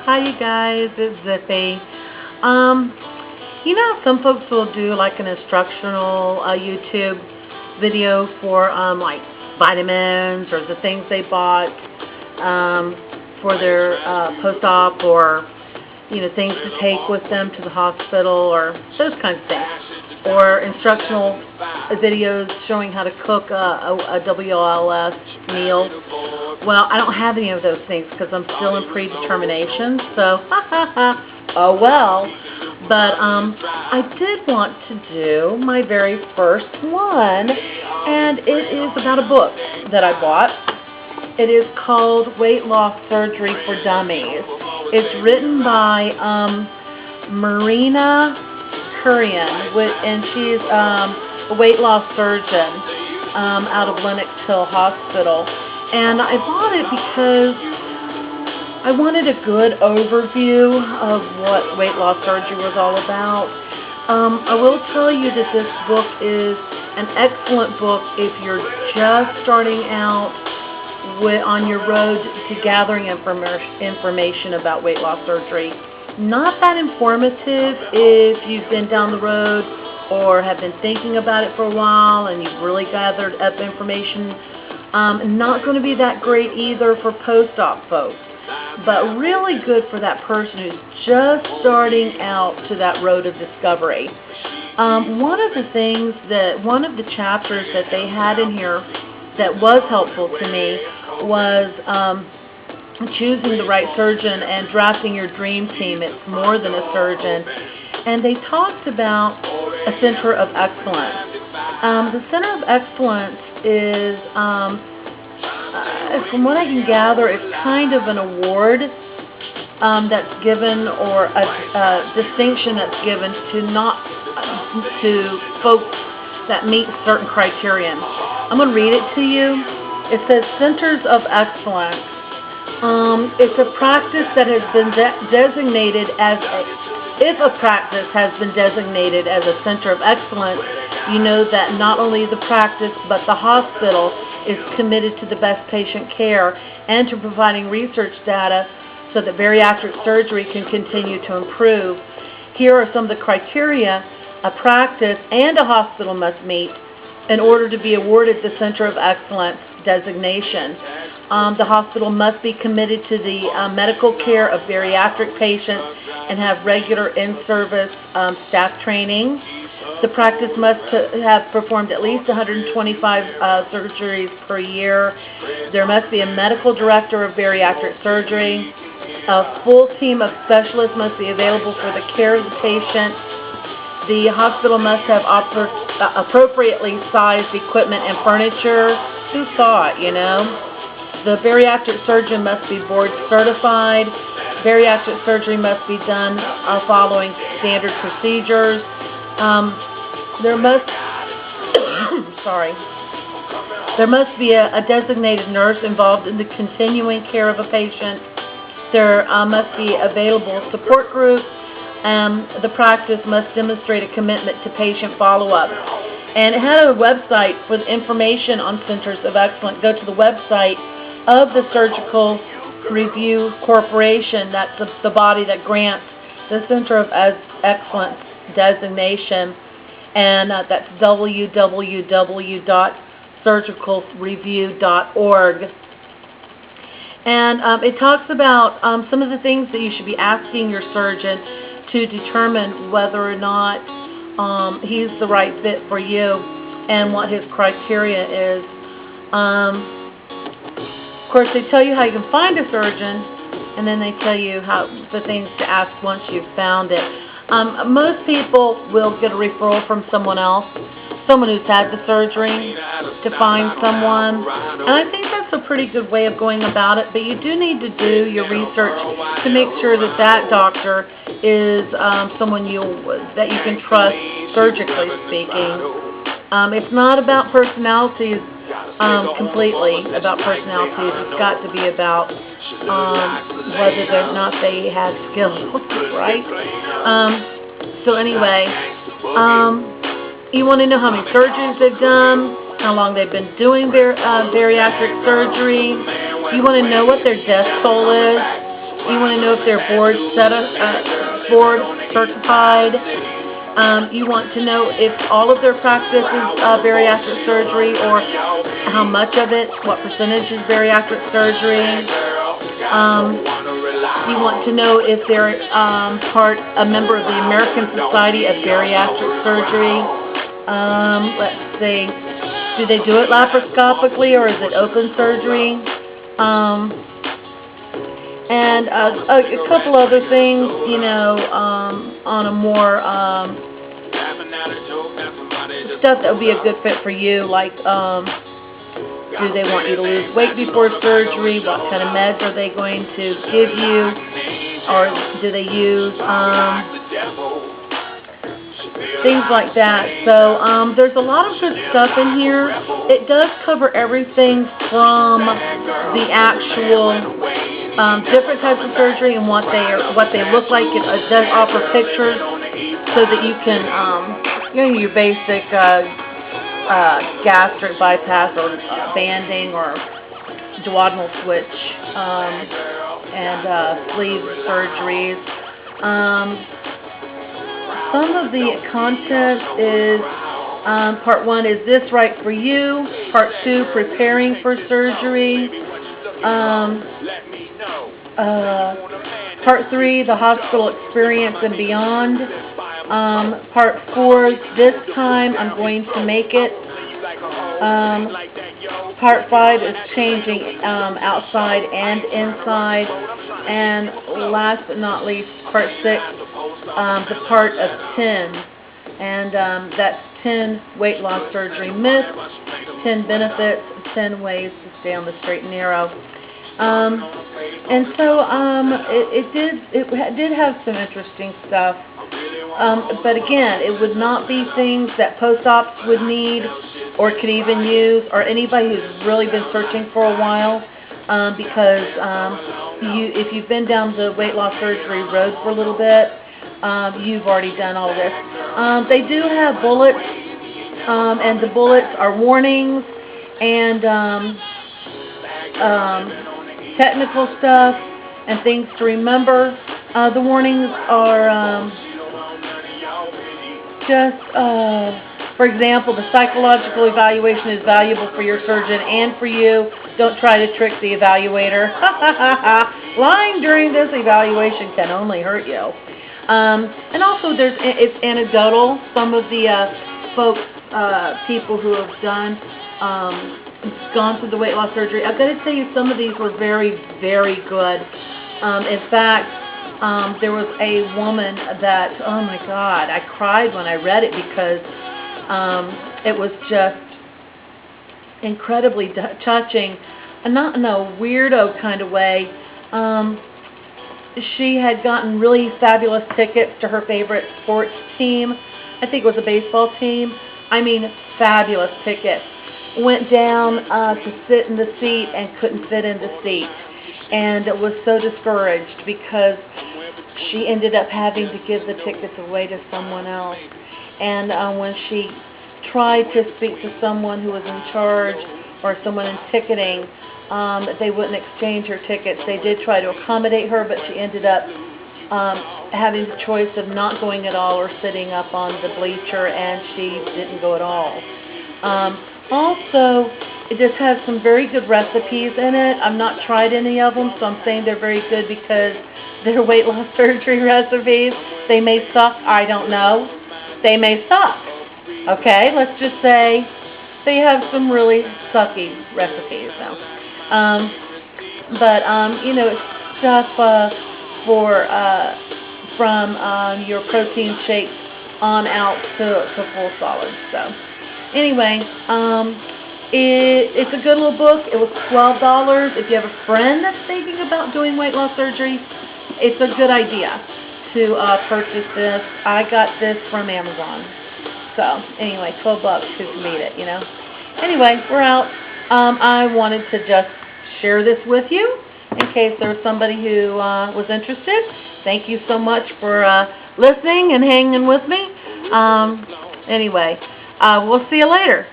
Hi you guys, it's Zippy. Some folks will do like an instructional YouTube video for like vitamins or the things they bought for their post-op, or things to take with them to the hospital, or those kinds of things, or instructional videos showing how to cook a WLS meal. Well, I don't have any of those things because I'm still in predetermination, so oh well. But I did want to do my very first one, and it is about a book that I bought. It is called Weight Loss Surgery for Dummies. It's written by Marina Kurian, and she's a weight loss surgeon out of Lenox Hill Hospital. And I bought it because I wanted a good overview of what weight loss surgery was all about. I will tell you that this book is an excellent book if you're just starting out on your road to gathering information about weight loss surgery. Not that informative if you've been down the road or have been thinking about it for a while and you've really gathered up information. Not going to be that great either for post-op folks, but really good for that person who's just starting out to that road of discovery. One of the chapters that they had in here that was helpful to me was choosing the right surgeon and drafting your dream team. It's more than a surgeon. And they talked about a center of excellence. The center of excellence is, from what I can gather, it's kind of an award that's given, or a distinction that's given to folks that meet certain criterion. I'm going to read it to you. It says Centers of Excellence. It's a practice that has been designated as if a practice has been designated as a center of excellence, you know that not only the practice but the hospital is committed to the best patient care and to providing research data so that bariatric surgery can continue to improve. Here are some of the criteria a practice and a hospital must meet in order to be awarded the Center of Excellence designation. The hospital must be committed to the medical care of bariatric patients and have regular in-service staff training. The practice must have performed at least 125 surgeries per year. There must be a medical director of bariatric surgery. A full team of specialists must be available for the care of the patient. The hospital must have appropriately sized equipment and furniture. Who saw it, The bariatric surgeon must be board certified. Bariatric surgery must be done following standard procedures. There must be a designated nurse involved in the continuing care of a patient. There must be available support groups. The practice must demonstrate a commitment to patient follow-up. And it had a website for the information on Centers of Excellence. Go to the website of the Surgical Review Corporation. That's the body that grants the Center of Excellence designation. And that's www.surgicalreview.org. And it talks about some of the things that you should be asking your surgeon to determine whether or not he's the right fit for you and what his criteria is. Of course, they tell you how you can find a surgeon, and then they tell you the things to ask once you've found it. Most people will get a referral from someone else, someone who's had the surgery, to find someone. And I think that's a pretty good way of going about it, but you do need to do your research to make sure that that doctor is someone that you can trust, surgically speaking. It's not about personalities completely, about personalities. It's got to be about whether or not they have skills, right? So anyway, you want to know how many surgeries they've done, how long they've been doing bariatric surgery. You want to know what their death toll is. You want to to know if they're board certified. You want to know if all of their practice is bariatric surgery, or how much of it, what percentage is bariatric surgery. You want to know if they're a member of the American Society of Bariatric Surgery. Let's see, do they do it laparoscopically or is it open surgery? And a couple other things, you know, on a more stuff that would be a good fit for you, like do they want you to lose weight before surgery? What kind of meds are they going to give you? Or do they use things like that? So there's a lot of good stuff in here. It does cover everything from the actual different types of surgery and what they look like. It does offer pictures so that you can, you know, your basic gastric bypass or banding or duodenal switch and sleeve surgeries. Some of the content is part 1, is this right for you? Part 2, preparing for surgery. Part 3, the hospital experience and beyond. Part 4, this time I'm going to make it. Part 5 is changing outside and inside. And last but not least, Part 6, the part of 10. And that's 10 weight loss surgery myths, 10 benefits, 10 ways to stay on the straight and narrow. And so it did have some interesting stuff. But again, it would not be things that post-ops would need or could even use, or anybody who's really been searching for a while, because if you've been down the weight loss surgery road for a little bit, you've already done all this. They do have bullets, and the bullets are warnings and technical stuff and things to remember. The warnings are for example, the psychological evaluation is valuable for your surgeon and for you. Don't try to trick the evaluator. Lying during this evaluation can only hurt you. And also, it's anecdotal. Some of the folks, people who have gone through the weight loss surgery, I've got to tell you, some of these were very, very good. In fact, there was a woman that, oh my God, I cried when I read it because it was just incredibly touching, and not in a weirdo kind of way. She had gotten really fabulous tickets to her favorite sports team. I think it was a baseball team. I mean, fabulous tickets. Went down to sit in the seat and couldn't fit in the seat, and was so discouraged because she ended up having to give the tickets away to someone else. And when she tried to speak to someone who was in charge or someone in ticketing, they wouldn't exchange her tickets. They did try to accommodate her, but she ended up having the choice of not going at all or sitting up on the bleacher, and she didn't go at all. Also, it just has some very good recipes in it. I've not tried any of them, so I'm saying they're very good because they're weight loss surgery recipes. They may suck, I don't know. They may suck. Okay, let's just say they have some really sucky recipes now. You know, it's stuff from your protein shakes on out to full solids. So anyway, it's a good little book. It was $12. If you have a friend that's thinking about doing weight loss surgery, it's a good idea to purchase this. I got this from Amazon. So anyway, $12. Who can beat it, you know? Anyway, we're out. I wanted to just share this with you in case there was somebody who was interested. Thank you so much for listening and hanging with me. Anyway, we'll see you later.